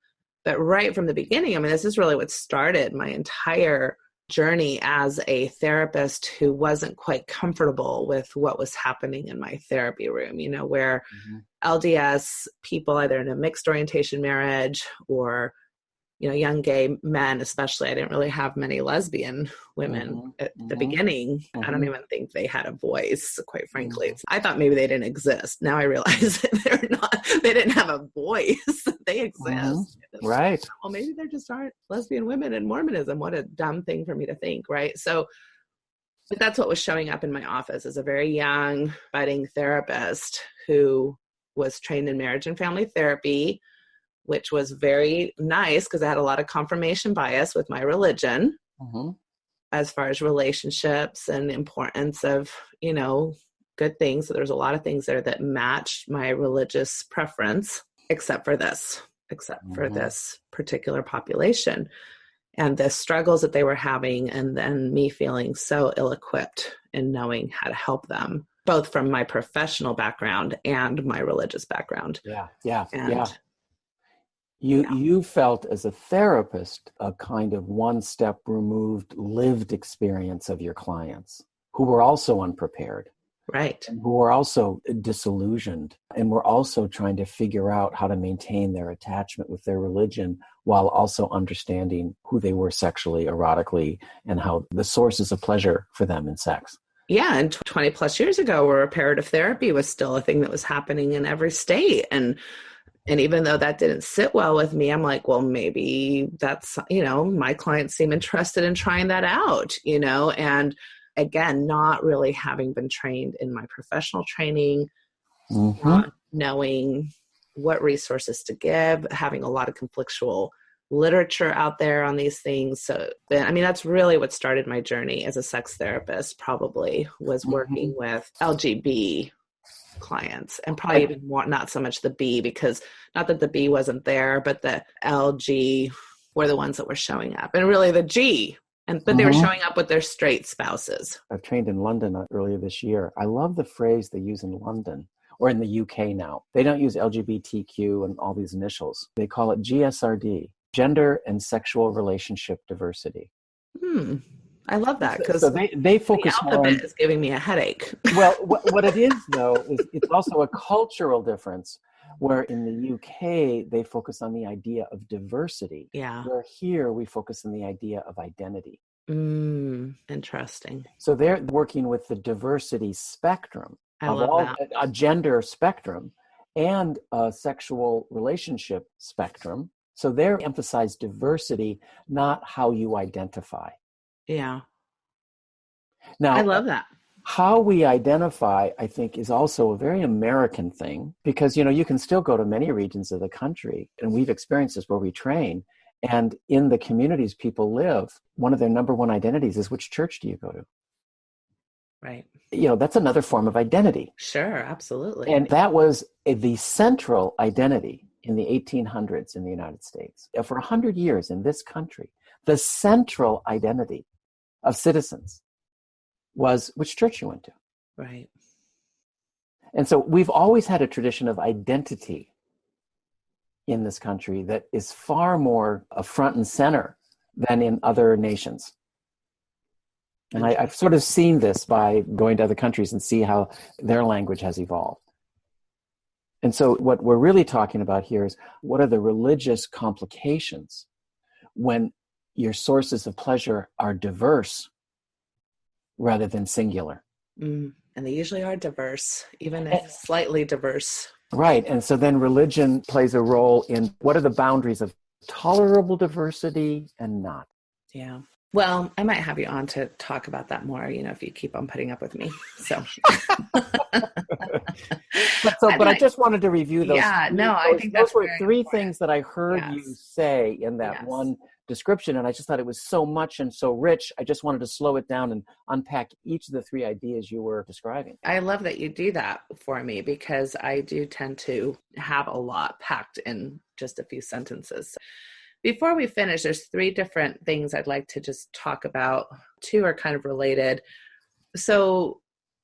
But right from the beginning, this is really what started my entire journey as a therapist who wasn't quite comfortable with what was happening in my therapy room, where LDS people, either in a mixed orientation marriage or young gay men, especially. I didn't really have many lesbian women at the beginning. I don't even think they had a voice, quite frankly. I thought maybe they didn't exist. Now I realize that they didn't have a voice. They exist. Right. Well, maybe there just aren't lesbian women in Mormonism. What a dumb thing for me to think, right? So but that's what was showing up in my office as a very young, budding therapist who was trained in marriage and family therapy, which was very nice because I had a lot of confirmation bias with my religion as far as relationships and importance of, good things. So there's a lot of things there that matched my religious preference, except for this particular population and the struggles that they were having. And then me feeling so ill-equipped in knowing how to help them, both from my professional background and my religious background. Yeah. You felt as a therapist a kind of one step removed lived experience of your clients who were also unprepared. Right. And who were also disillusioned and were also trying to figure out how to maintain their attachment with their religion while also understanding who they were sexually, erotically, and how the sources of pleasure for them in sex. Yeah. And 20 plus years ago, where reparative therapy was still a thing that was happening in every state. And even though that didn't sit well with me, I'm like, well, maybe that's, my clients seem interested in trying that out, and again, not really having been trained in my professional training, not knowing what resources to give, having a lot of conflictual literature out there on these things. So, that's really what started my journey as a sex therapist, probably, was working with LGB clients, and probably even more, not so much the B, because not that the B wasn't there, but the LG were the ones that were showing up, and really the G, but they were showing up with their straight spouses. I've trained in London earlier this year. I love the phrase they use in London or in the UK now. They don't use LGBTQ and all these initials. They call it GSRD, gender and sexual relationship diversity. I love that, because so they focus the alphabet is giving me a headache. Well, what it is, though, is it's also a cultural difference, where in the UK, they focus on the idea of diversity. Yeah. Where here, we focus on the idea of identity. Interesting. So they're working with the diversity spectrum a gender spectrum and a sexual relationship spectrum. So they emphasize diversity, not how you identify. Yeah. Now, I love that. How we identify, I think, is also a very American thing, because, you can still go to many regions of the country, and we've experienced this where we train, and in the communities people live, one of their number one identities is, which church do you go to? Right. That's another form of identity. Sure, absolutely. And that was the central identity in the 1800s in the United States. For 100 years in this country, the central identity of citizens was which church you went to. Right. And so we've always had a tradition of identity in this country that is far more front and center than in other nations. And I've sort of seen this by going to other countries and see how their language has evolved. And so what we're really talking about here is, what are the religious complications when your sources of pleasure are diverse rather than singular? And they usually are diverse, even if slightly diverse. Right. And so then religion plays a role in what are the boundaries of tolerable diversity and not. Yeah. Well, I might have you on to talk about that more, if you keep on putting up with me. So, but I just wanted to review those. Yeah, I think those were three things that I heard you say in that one description. And I just thought it was so much and so rich. I just wanted to slow it down and unpack each of the three ideas you were describing. I love that you do that for me, because I do tend to have a lot packed in just a few sentences. Before we finish, there's three different things I'd like to just talk about. Two are kind of related. So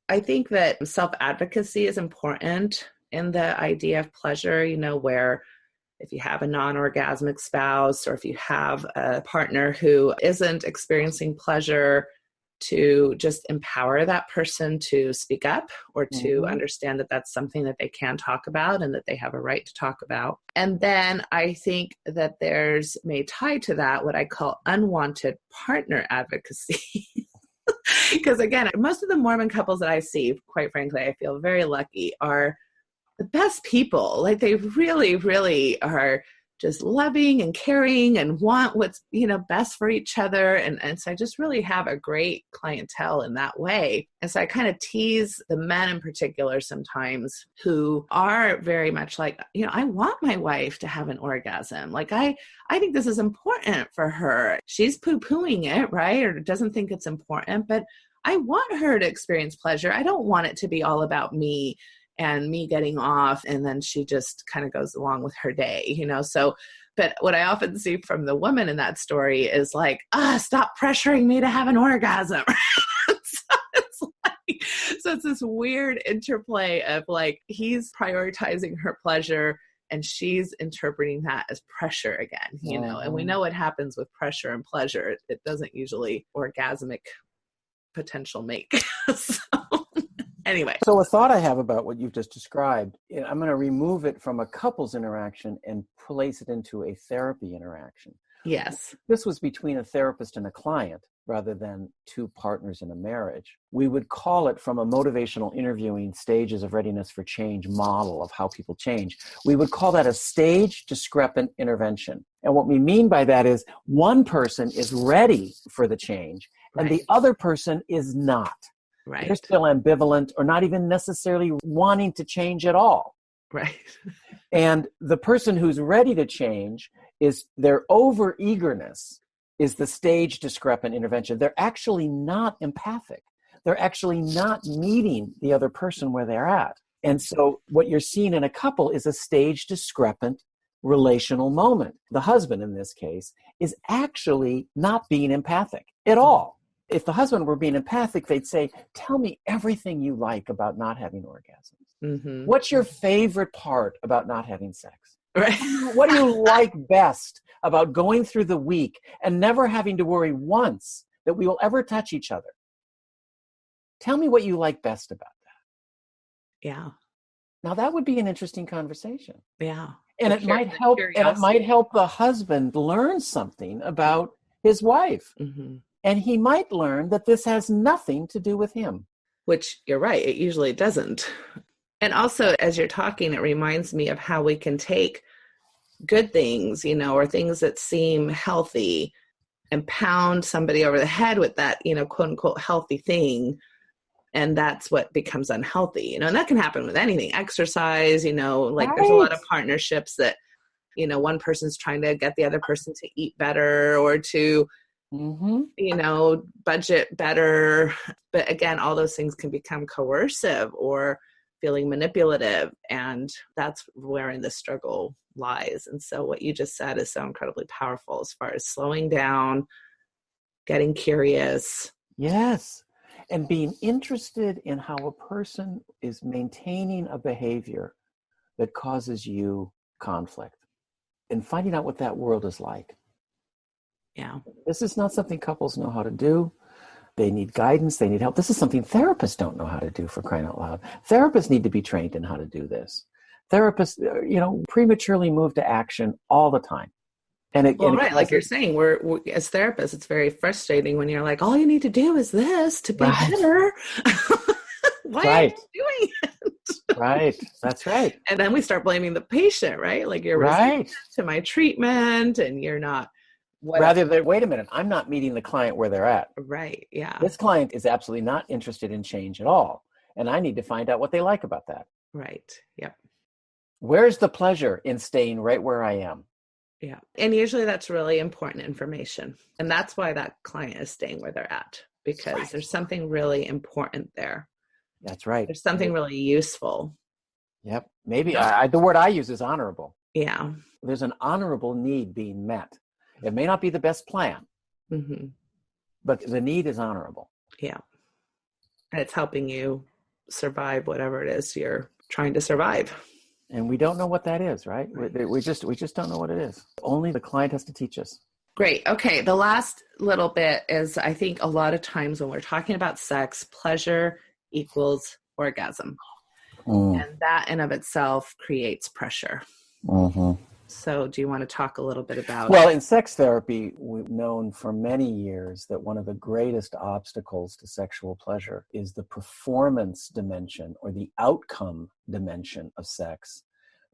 I think that self-advocacy is important in the idea of pleasure, where if you have a non-orgasmic spouse, or if you have a partner who isn't experiencing pleasure, to just empower that person to speak up, or to understand that that's something that they can talk about and that they have a right to talk about. And then I think that there's, may tie to that, what I call unwanted partner advocacy. Because again, most of the Mormon couples that I see, quite frankly, I feel very lucky, are the best people. Like, they really, really are just loving and caring and want what's, best for each other. And so I just really have a great clientele in that way. And so I kind of tease the men in particular sometimes, who are very much like, I want my wife to have an orgasm. Like, I think this is important for her. She's poo-pooing it, right? Or doesn't think it's important, but I want her to experience pleasure. I don't want it to be all about me and me getting off, and then she just kind of goes along with her day, So, but what I often see from the woman in that story is like, stop pressuring me to have an orgasm. So it's this weird interplay of like, he's prioritizing her pleasure and she's interpreting that as pressure again, and we know what happens with pressure and pleasure. It doesn't usually orgasmic potential make. Anyway. So a thought I have about what you've just described, I'm going to remove it from a couple's interaction and place it into a therapy interaction. Yes. This was between a therapist and a client rather than two partners in a marriage. We would call it, from a motivational interviewing stages of readiness for change model of how people change, we would call that a stage discrepant intervention. And what we mean by that is, one person is ready for the change and the other person is not. Right. They're still ambivalent, or not even necessarily wanting to change at all. Right. And the person who's ready to change, is their over-eagerness is the stage discrepant intervention. They're actually not empathic. They're actually not meeting the other person where they're at. And so what you're seeing in a couple is a stage discrepant relational moment. The husband, in this case, is actually not being empathic at all. If the husband were being empathic, they'd say, tell me everything you like about not having orgasms. Mm-hmm. What's your favorite part about not having sex? Right. What do you like best about going through the week and never having to worry once that we will ever touch each other? Tell me what you like best about that. Yeah. Now that would be an interesting conversation. Yeah. And it might help. And it might help the husband learn something about his wife. Mm-hmm. And he might learn that this has nothing to do with him. Which, you're right, it usually doesn't. And also, as you're talking, it reminds me of how we can take good things, or things that seem healthy, and pound somebody over the head with that, quote unquote, healthy thing. And that's what becomes unhealthy, and that can happen with anything. Exercise, like right. There's a lot of partnerships that, one person's trying to get the other person to eat better, or to, budget better. But again, all those things can become coercive or feeling manipulative. And that's wherein the struggle lies. And so what you just said is so incredibly powerful as far as slowing down, getting curious. Yes. And being interested in how a person is maintaining a behavior that causes you conflict, and finding out what that world is like. Yeah. This is not something couples know how to do. They need guidance. They need help. This is something therapists don't know how to do, for crying out loud. Therapists need to be trained in how to do this. Therapists, prematurely move to action all the time. Right. Like you're saying, we're as therapists, it's very frustrating when you're like, all you need to do is this to be better. Why aren't you doing it? Right. That's right. And then we start blaming the patient, right? Like you're resistant to my treatment and you're not. Rather than, wait a minute, I'm not meeting the client where they're at. Right. Yeah. This client is absolutely not interested in change at all. And I need to find out what they like about that. Right. Yep. Where's the pleasure in staying right where I am? Yeah. And usually that's really important information. And that's why that client is staying where they're at, because there's something really important there. That's right. There's something really useful. Yep. Maybe the word I use is honorable. Yeah. There's an honorable need being met. It may not be the best plan, but the need is honorable. Yeah. And it's helping you survive whatever it is you're trying to survive. And we don't know what that is, right? We just don't know what it is. Only the client has to teach us. Great. Okay. The last little bit is, I think a lot of times when we're talking about sex, pleasure equals orgasm. And that in of itself creates pressure. So do you want to talk a little bit about Well, in sex therapy, we've known for many years that one of the greatest obstacles to sexual pleasure is the performance dimension or the outcome dimension of sex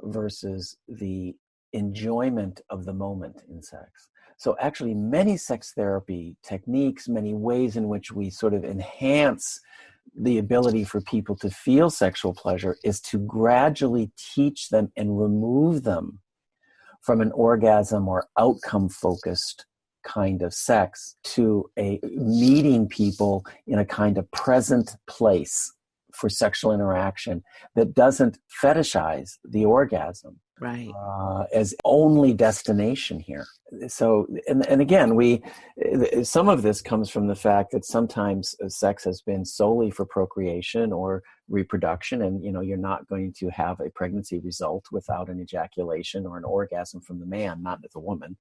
versus the enjoyment of the moment in sex. So actually, many sex therapy techniques, many ways in which we sort of enhance the ability for people to feel sexual pleasure is to gradually teach them and remove them from an orgasm or outcome-focused kind of sex to a meeting people in a kind of present place for sexual interaction that doesn't fetishize the orgasm as only destination here. So, and again, some of this comes from the fact that sometimes sex has been solely for procreation or reproduction, and you're not going to have a pregnancy result without an ejaculation or an orgasm from the man. Not that the woman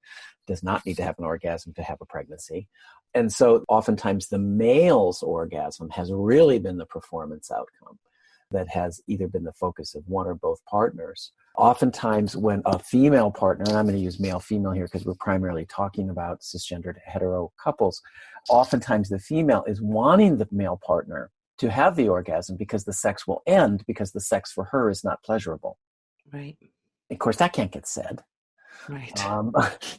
does not need to have an orgasm to have a pregnancy. And so oftentimes the male's orgasm has really been the performance outcome that has either been the focus of one or both partners. Oftentimes when a female partner, and I'm going to use male-female here because we're primarily talking about cisgendered hetero couples, oftentimes the female is wanting the male partner to have the orgasm because the sex will end because the sex for her is not pleasurable. Right. Of course, that can't get said. Right.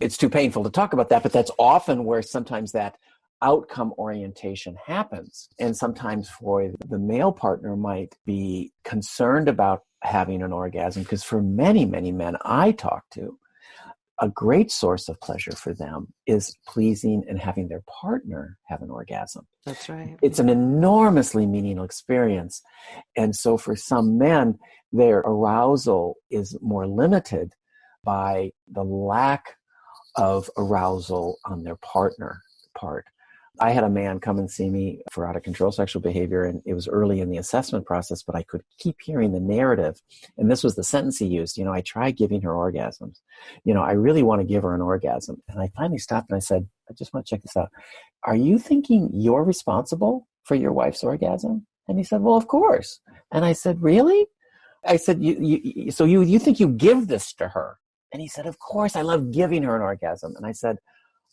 It's too painful to talk about that, but that's often where sometimes that outcome orientation happens. And sometimes for the male partner might be concerned about having an orgasm because for many, many men I talk to, a great source of pleasure for them is pleasing and having their partner have an orgasm. That's right. It's an enormously meaningful experience. And so for some men, their arousal is more limited by the lack of arousal on their partner part. I had a man come and see me for out of control sexual behavior, and it was early in the assessment process, but I could keep hearing the narrative. And this was the sentence he used, I tried giving her orgasms. I really want to give her an orgasm. And I finally stopped and I said, I just want to check this out. Are you thinking you're responsible for your wife's orgasm? And he said, well, of course. And I said, really? I said, so you think you give this to her? And he said, of course, I love giving her an orgasm. And I said,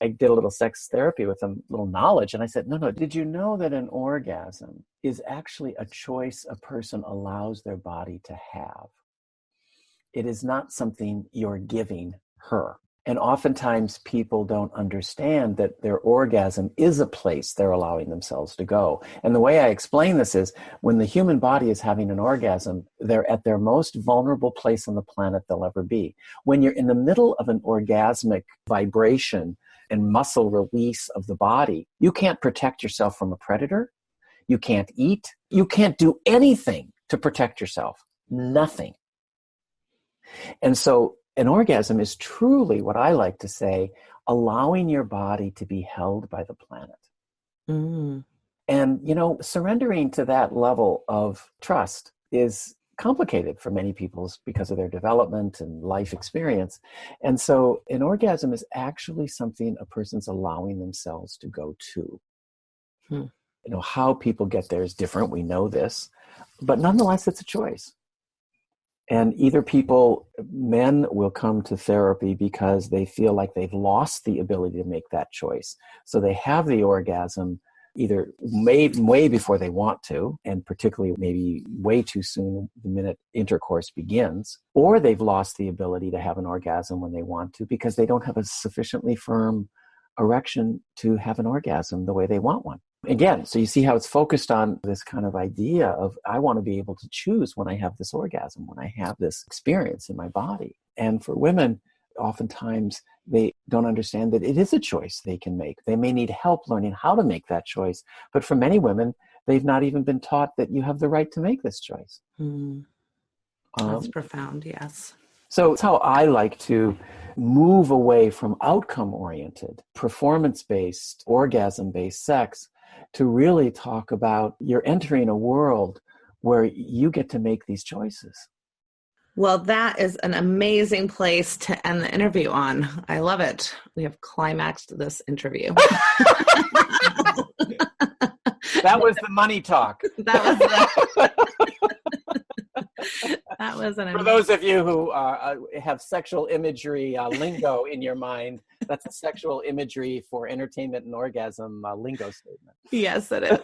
I did a little sex therapy with him, a little knowledge. And I said, no, did you know that an orgasm is actually a choice a person allows their body to have? It is not something you're giving her. And oftentimes people don't understand that their orgasm is a place they're allowing themselves to go. And the way I explain this is when the human body is having an orgasm, they're at their most vulnerable place on the planet they'll ever be. When you're in the middle of an orgasmic vibration and muscle release of the body, you can't protect yourself from a predator. You can't eat. You can't do anything to protect yourself. Nothing. And so an orgasm is truly what I like to say, allowing your body to be held by the planet. And, surrendering to that level of trust is complicated for many people because of their development and life experience. And so an orgasm is actually something a person's allowing themselves to go to. How people get there is different. We know this, but nonetheless, it's a choice. And either men will come to therapy because they feel like they've lost the ability to make that choice. So they have the orgasm either way before they want to, and particularly maybe way too soon the minute intercourse begins, or they've lost the ability to have an orgasm when they want to because they don't have a sufficiently firm erection to have an orgasm the way they want one. Again, so you see how it's focused on this kind of idea of, I want to be able to choose when I have this orgasm, when I have this experience in my body. And for women, oftentimes they don't understand that it is a choice they can make. They may need help learning how to make that choice. But for many women, they've not even been taught that you have the right to make this choice. That's profound, yes. So it's how I like to move away from outcome-oriented, performance-based, orgasm-based sex to really talk about you're entering a world where you get to make these choices. Well, that is an amazing place to end the interview on. I love it. We have climaxed this interview. That was the money talk. That was an For those of you who have sexual imagery lingo in your mind, that's a sexual imagery for entertainment and orgasm lingo statement. Yes, it is.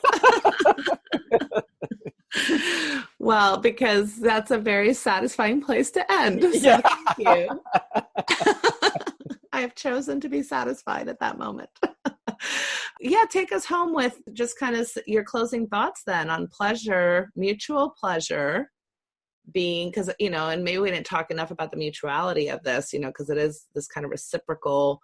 Well, because that's a very satisfying place to end. So Yeah. Thank you. I have chosen to be satisfied at that moment. Yeah, take us home with just kind of your closing thoughts then on pleasure, mutual pleasure being, because, and maybe we didn't talk enough about the mutuality of this, because it is this kind of reciprocal.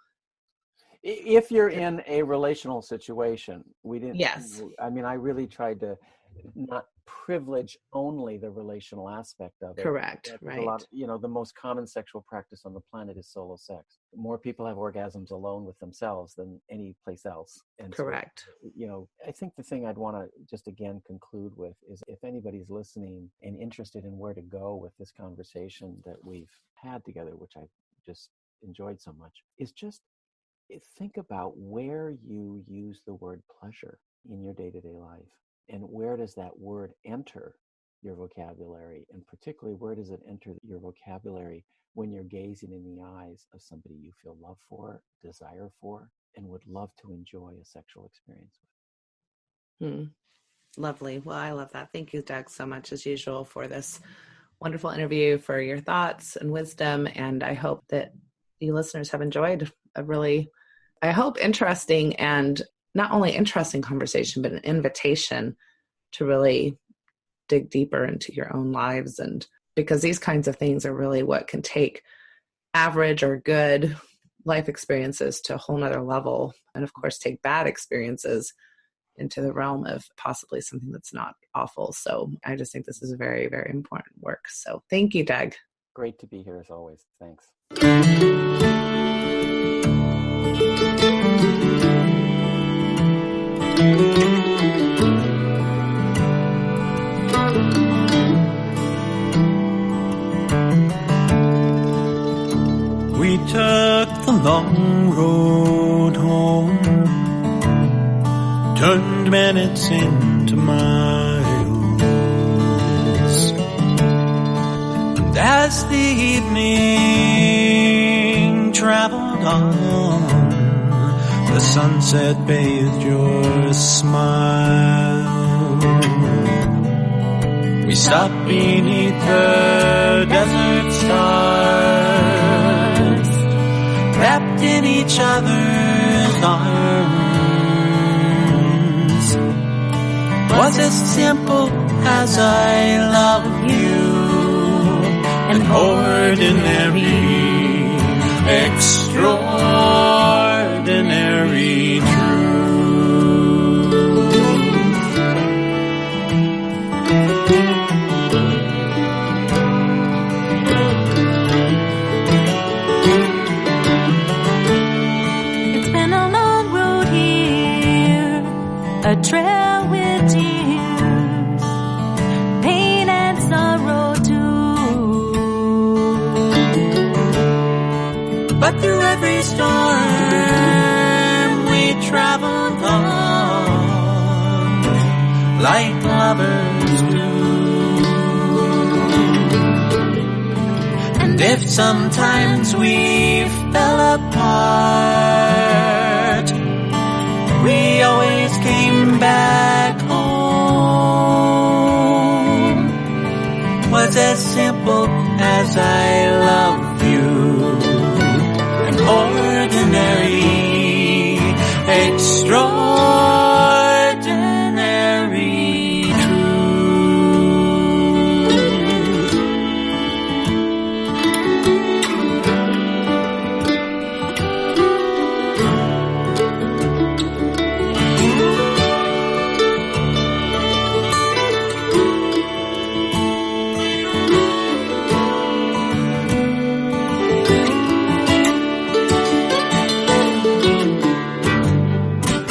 If you're in a relational situation, we didn't. Yes. I mean, I really tried to not privilege only the relational aspect of it. Correct. Right. A lot, the most common sexual practice on the planet is solo sex. More people have orgasms alone with themselves than any place else. And correct. So, I think the thing I'd want to just again conclude with is if anybody's listening and interested in where to go with this conversation that we've had together, which I just enjoyed so much, is just think about where you use the word pleasure in your day-to-day life. And where does that word enter your vocabulary? And particularly, where does it enter your vocabulary when you're gazing in the eyes of somebody you feel love for, desire for, and would love to enjoy a sexual experience with? Lovely. Well, I love that. Thank you, Doug, so much as usual for this wonderful interview, for your thoughts and wisdom. And I hope that you listeners have enjoyed a really, I hope, interesting and not only interesting conversation, but an invitation to really dig deeper into your own lives. And because these kinds of things are really what can take average or good life experiences to a whole nother level. And of course, take bad experiences into the realm of possibly something that's not awful. So I just think this is a very, very important work. So thank you, Doug. Great to be here as always. Thanks. We took the long road home, turned minutes into miles, and as the evening traveled on, the sunset bathed your smile. We stopped beneath the desert stars, wrapped in each other's arms. Was as simple as I love you, an ordinary, extraordinary truth. It's been a long road here, a trail with tears, pain and sorrow too. but through every storm we traveled on like lovers do. And if sometimes we fell apart, we always came back home. Was as simple as I love you, an ordinary, extraordinary truth.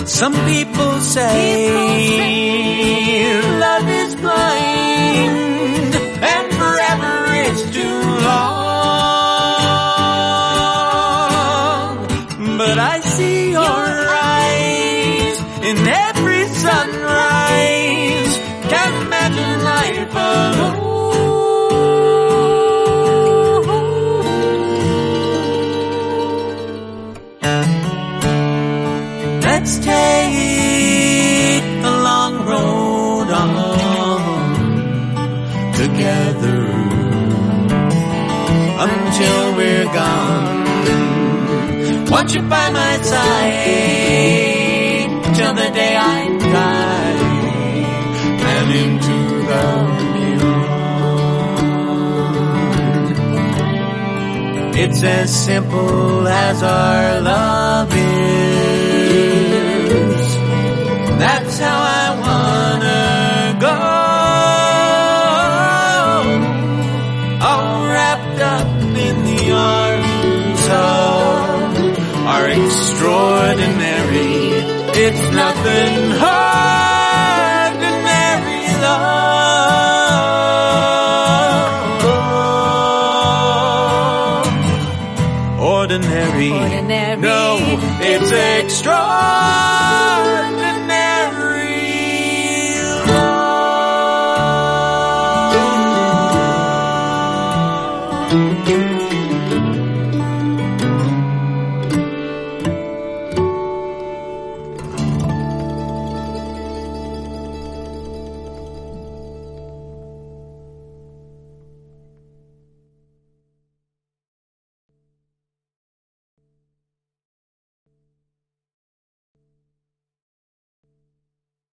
Some people say love is blind and forever is too long. But I see your eyes in every sunrise. Can't imagine life alone. Let's take the long road on together until we're gone. Want you by my side till the day I die and into the beyond. It's as simple as our love is. That's how I wanna go, all wrapped up in the arms of our extraordinary, it's nothing ordinary love. Ordinary. No, it's extraordinary.